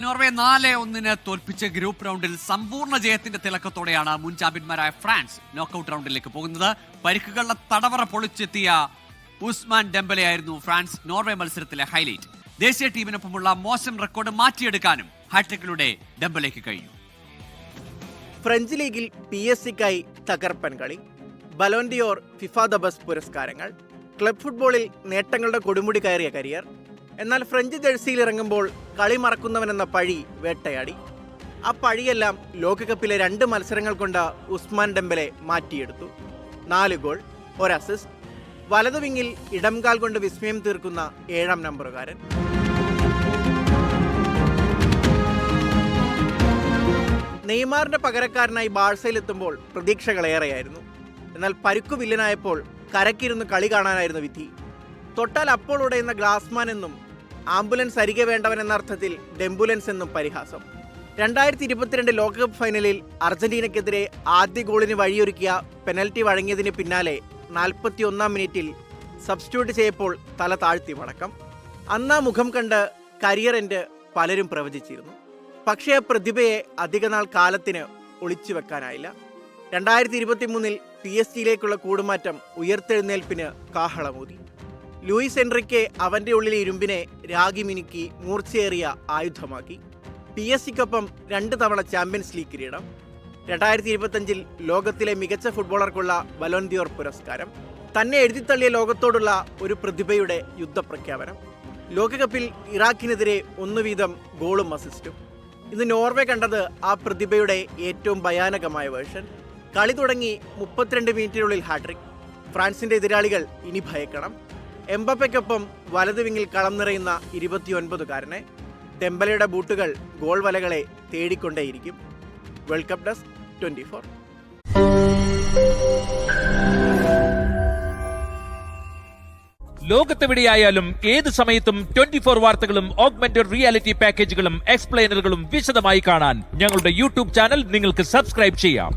Norway 4-1 തോൽപ്പിച്ച് group റൗണ്ടിൽ സമ്പൂർണ്ണ ജയത്തിന്റെ തിളക്കത്തോടെയാണ് മുൻ ചാമ്പ്യന്മാരായ ഫ്രാൻസ് നോക്കൌട്ട് റൗണ്ടിലേക്ക് പോകുന്നത്. പരിക്കുകളുടെ തടവറ പൊളിച്ചെത്തിയ ഉസ്മാൻ ഡെംബലെയായിരുന്നു ഫ്രാൻസ് നോർവേ മത്സരത്തിലെ ഹൈലൈറ്റ്. ദേശീയ ടീമിനൊപ്പമുള്ള മോശം റെക്കോർഡ് മാറ്റിയെടുക്കാനും ഹാട്രിക്കിലൂടെ ഡെംബലെക്ക് കഴിഞ്ഞു. ഫ്രഞ്ച് ലീഗിൽ PSG-ക്കായി തകർപ്പൻ കളി, Ballon Dior, FIFA the best പുരസ്കാരങ്ങൾ, ക്ലബ് ഫുട്ബോളിൽ നേട്ടങ്ങളുടെ കൊടുമുടി കയറിയ കരിയർ. എന്നാൽ ഫ്രഞ്ച് ജേഴ്സിയിൽ ഇറങ്ങുമ്പോൾ കളി മറക്കുന്നവനെന്ന പഴി വേട്ടയാടി. ആ പഴിയെല്ലാം ലോകകപ്പിലെ 2 മത്സരങ്ങൾ കൊണ്ട് ഉസ്മാൻ ഡെംബലെ മാറ്റിയെടുത്തു. 4 ഗോൾ, 1 അസിസ്റ്റ്, വലതു വിങ്ങിൽ ഇടംകാൽ കൊണ്ട് വിസ്മയം തീർക്കുന്ന 7ാം നമ്പറുകാരൻ. നെയ്മാറിന്റെ പകരക്കാരനായി ബാഴ്സയിലെത്തുമ്പോൾ പ്രതീക്ഷകളേറെയായിരുന്നു. എന്നാൽ പരുക്കു വില്ലനായപ്പോൾ കരക്കിരുന്ന് കളി കാണാനായിരുന്നു വിധി. തൊട്ടാൽ അപ്പോൾ ഉടയുന്ന ഗ്ലാസ്മാൻ എന്നും ആംബുലൻസ് അരികെ വേണ്ടവൻ എന്ന അർത്ഥത്തിൽ ഡെംബുലൻസ് എന്നും പരിഹാസം. 2022 ലോകകപ്പ് ഫൈനലിൽ അർജന്റീനയ്ക്കെതിരെ ആദ്യ ഗോളിന് വഴിയൊരുക്കിയ പെനൽറ്റി വഴങ്ങിയതിന് പിന്നാലെ 41ാം മിനിറ്റിൽ സബ്സ്റ്റിറ്റ്യൂട്ട് ചെയ്യപ്പോൾ തല താഴ്ത്തി മടക്കം. അന്നാ മുഖം കണ്ട് കരിയർ എൻഡ് പലരും പ്രവചിച്ചിരുന്നു. പക്ഷേ ആ പ്രതിഭയെ അധികനാൾ കാലത്തിന് ഒളിച്ചു വെക്കാനായില്ല. 2023 PSG-യിലേക്കുള്ള കൂടുമാറ്റം ഉയർത്തെഴുന്നേൽപ്പിന് കാഹളമൂതി. ലൂയിസ് എൻറിക്കെ അവൻ്റെ ഉള്ളിലെ ഇരുമ്പിനെ രാഗി മിനുക്കി മൂർച്ചയേറിയ ആയുധമാക്കി. PSG-ക്കൊപ്പം 2 തവണ ചാമ്പ്യൻസ് ലീഗ് കിരീടം, 2025 ലോകത്തിലെ മികച്ച ഫുട്ബോളർക്കുള്ള ബലോൺ ഡിയോർ പുരസ്കാരം, തന്നെ എഴുതിത്തള്ളിയ ലോകത്തോടുള്ള ഒരു പ്രതിഭയുടെ യുദ്ധപ്രഖ്യാപനം. ലോകകപ്പിൽ ഇറാഖിനെതിരെ 1 വീതം ഗോളും അസിസ്റ്റും. ഇന്ന് നോർവേ കണ്ടത് ആ പ്രതിഭയുടെ ഏറ്റവും ഭയാനകമായ വേർഷൻ. കളി തുടങ്ങി 32 മിനിറ്റിനുള്ളിൽ ഹാട്രിക്. ഫ്രാൻസിന്റെ എതിരാളികൾ ഇനി ഭയക്കണം. എംബപ്പയ്ക്കൊപ്പം വലതു വിങ്ങിൽ കളം നിറയുന്ന 29കാരനെ. ഡെംബലയുടെ ബൂട്ടുകൾ ഗോൾ വലകളെ തേടിക്കൊണ്ടേയിരിക്കും. World cup desk 24. ലോകത്തെവിടെയായാലും ഏത് സമയത്തും 24 വാർത്തകളും ഓഗ്മെന്റഡ് റിയാലിറ്റി പാക്കേജുകളും എക്സ്പ്ലെയിനറുകളും വിശദമായി കാണാൻ ഞങ്ങളുടെ യൂട്യൂബ് ചാനൽ നിങ്ങൾക്ക് സബ്സ്ക്രൈബ് ചെയ്യാം.